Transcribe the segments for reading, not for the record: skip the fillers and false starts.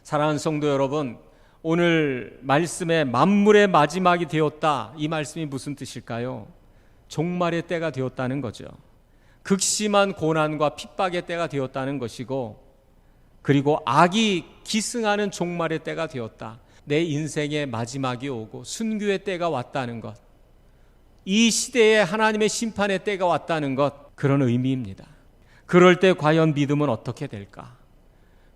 사랑하는 성도 여러분, 오늘 말씀에 만물의 마지막이 되었다, 이 말씀이 무슨 뜻일까요? 종말의 때가 되었다는 거죠. 극심한 고난과 핍박의 때가 되었다는 것이고, 그리고 악이 기승하는 종말의 때가 되었다. 내 인생의 마지막이 오고 순교의 때가 왔다는 것, 이 시대에 하나님의 심판의 때가 왔다는 것, 그런 의미입니다. 그럴 때 과연 믿음은 어떻게 될까?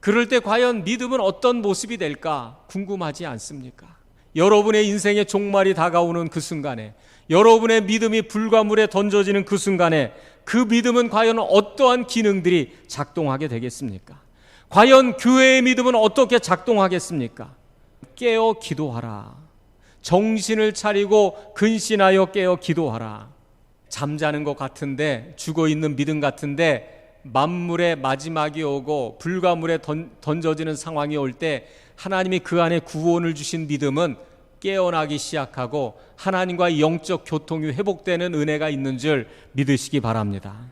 그럴 때 과연 믿음은 어떤 모습이 될까 궁금하지 않습니까? 여러분의 인생의 종말이 다가오는 그 순간에, 여러분의 믿음이 불가물에 던져지는 그 순간에 그 믿음은 과연 어떠한 기능들이 작동하게 되겠습니까? 과연 교회의 믿음은 어떻게 작동하겠습니까? 깨어 기도하라. 정신을 차리고 근신하여 깨어 기도하라. 잠자는 것 같은데, 죽어있는 믿음 같은데 만물의 마지막이 오고 불가물에 던져지는 상황이 올 때 하나님이 그 안에 구원을 주신 믿음은 깨어나기 시작하고 하나님과의 영적 교통이 회복되는 은혜가 있는 줄 믿으시기 바랍니다.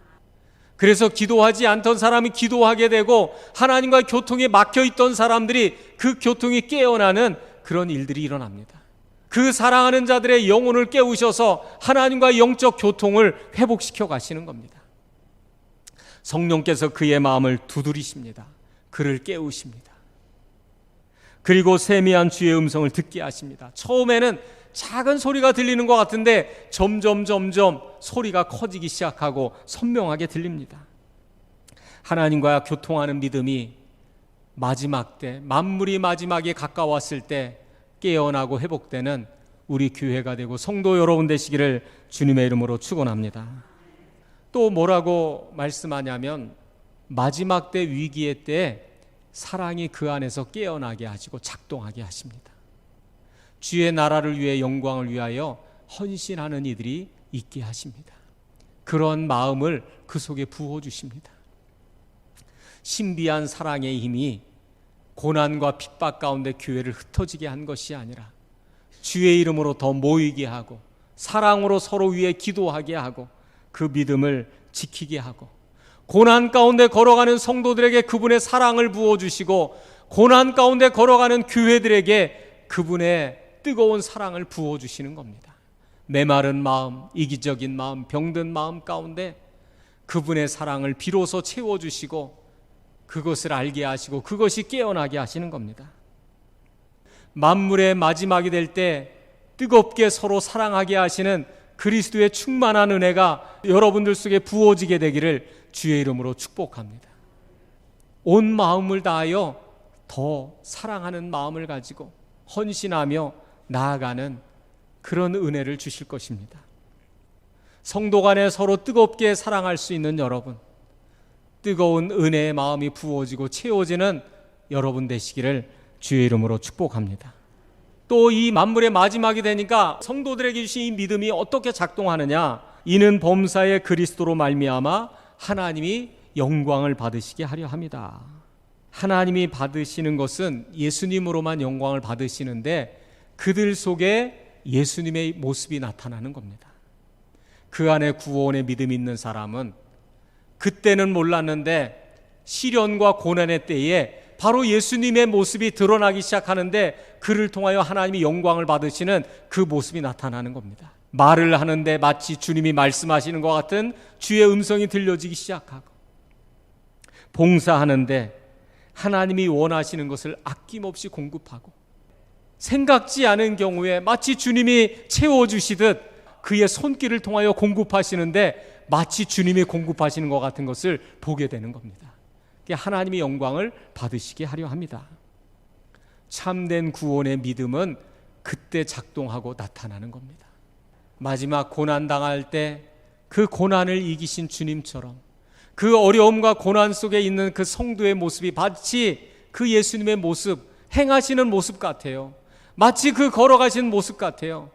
그래서 기도하지 않던 사람이 기도하게 되고 하나님과의 교통이 막혀있던 사람들이 그 교통이 깨어나는 그런 일들이 일어납니다. 그 사랑하는 자들의 영혼을 깨우셔서 하나님과의 영적 교통을 회복시켜 가시는 겁니다. 성령께서 그의 마음을 두드리십니다. 그를 깨우십니다. 그리고 세미한 주의 음성을 듣게 하십니다. 처음에는 작은 소리가 들리는 것 같은데 점점 소리가 커지기 시작하고 선명하게 들립니다. 하나님과 교통하는 믿음이 마지막 때, 만물이 마지막에 가까웠을 때 깨어나고 회복되는 우리 교회가 되고 성도 여러분 되시기를 주님의 이름으로 축원합니다. 또 뭐라고 말씀하냐면 마지막 때, 위기의 때에 사랑이 그 안에서 깨어나게 하시고 작동하게 하십니다. 주의 나라를 위해, 영광을 위하여 헌신하는 이들이 있게 하십니다. 그런 마음을 그 속에 부어주십니다. 신비한 사랑의 힘이 고난과 핍박 가운데 교회를 흩어지게 한 것이 아니라 주의 이름으로 더 모이게 하고 사랑으로 서로 위해 기도하게 하고 그 믿음을 지키게 하고 고난 가운데 걸어가는 성도들에게 그분의 사랑을 부어주시고 고난 가운데 걸어가는 교회들에게 그분의 뜨거운 사랑을 부어주시는 겁니다. 메마른 마음, 이기적인 마음, 병든 마음 가운데 그분의 사랑을 비로소 채워주시고 그것을 알게 하시고 그것이 깨어나게 하시는 겁니다. 만물의 마지막이 될 때 뜨겁게 서로 사랑하게 하시는 그리스도의 충만한 은혜가 여러분들 속에 부어지게 되기를 주의 이름으로 축복합니다. 온 마음을 다하여 더 사랑하는 마음을 가지고 헌신하며 나아가는 그런 은혜를 주실 것입니다. 성도 간에 서로 뜨겁게 사랑할 수 있는 여러분, 뜨거운 은혜의 마음이 부어지고 채워지는 여러분 되시기를 주의 이름으로 축복합니다. 또 이 만물의 마지막이 되니까 성도들에게 주신 이 믿음이 어떻게 작동하느냐? 이는 범사의 그리스도로 말미암아 하나님이 영광을 받으시게 하려 합니다. 하나님이 받으시는 것은 예수님으로만 영광을 받으시는데 그들 속에 예수님의 모습이 나타나는 겁니다. 그 안에 구원의 믿음이 있는 사람은 그때는 몰랐는데 시련과 고난의 때에 바로 예수님의 모습이 드러나기 시작하는데 그를 통하여 하나님이 영광을 받으시는 그 모습이 나타나는 겁니다. 말을 하는데 마치 주님이 말씀하시는 것 같은 주의 음성이 들려지기 시작하고, 봉사하는데 하나님이 원하시는 것을 아낌없이 공급하고, 생각지 않은 경우에 마치 주님이 채워주시듯 그의 손길을 통하여 공급하시는데 마치 주님이 공급하시는 것 같은 것을 보게 되는 겁니다. 하나님이 영광을 받으시게 하려 합니다. 참된 구원의 믿음은 그때 작동하고 나타나는 겁니다. 마지막 고난 당할 때 그 고난을 이기신 주님처럼 그 어려움과 고난 속에 있는 그 성도의 모습이 마치 그 예수님의 모습, 행하시는 모습 같아요. 마치 그 걸어가신 모습 같아요.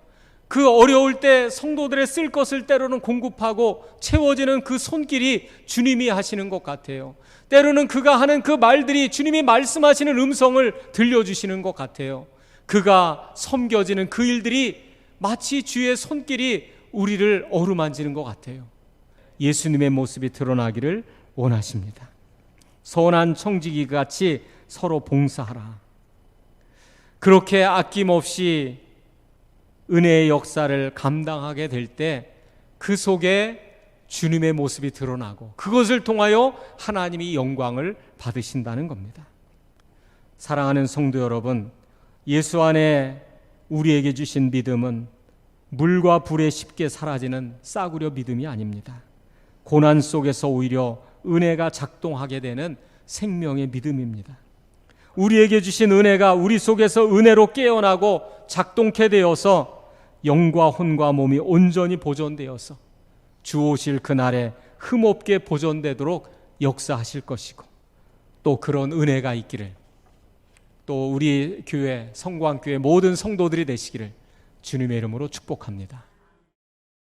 그 어려울 때 성도들의 쓸 것을 때로는 공급하고 채워지는 그 손길이 주님이 하시는 것 같아요. 때로는 그가 하는 그 말들이 주님이 말씀하시는 음성을 들려주시는 것 같아요. 그가 섬겨지는 그 일들이 마치 주의 손길이 우리를 어루만지는 것 같아요. 예수님의 모습이 드러나기를 원하십니다. 선한 청지기 같이 서로 봉사하라. 그렇게 아낌없이 은혜의 역사를 감당하게 될 때 그 속에 주님의 모습이 드러나고 그것을 통하여 하나님이 영광을 받으신다는 겁니다. 사랑하는 성도 여러분, 예수 안에 우리에게 주신 믿음은 물과 불에 쉽게 사라지는 싸구려 믿음이 아닙니다. 고난 속에서 오히려 은혜가 작동하게 되는 생명의 믿음입니다. 우리에게 주신 은혜가 우리 속에서 은혜로 깨어나고 작동케 되어서 영과 혼과 몸이 온전히 보존되어서 주 오실 그날에 흠없게 보존되도록 역사하실 것이고, 또 그런 은혜가 있기를, 또 우리 교회 성광교회 모든 성도들이 되시기를 주님의 이름으로 축복합니다.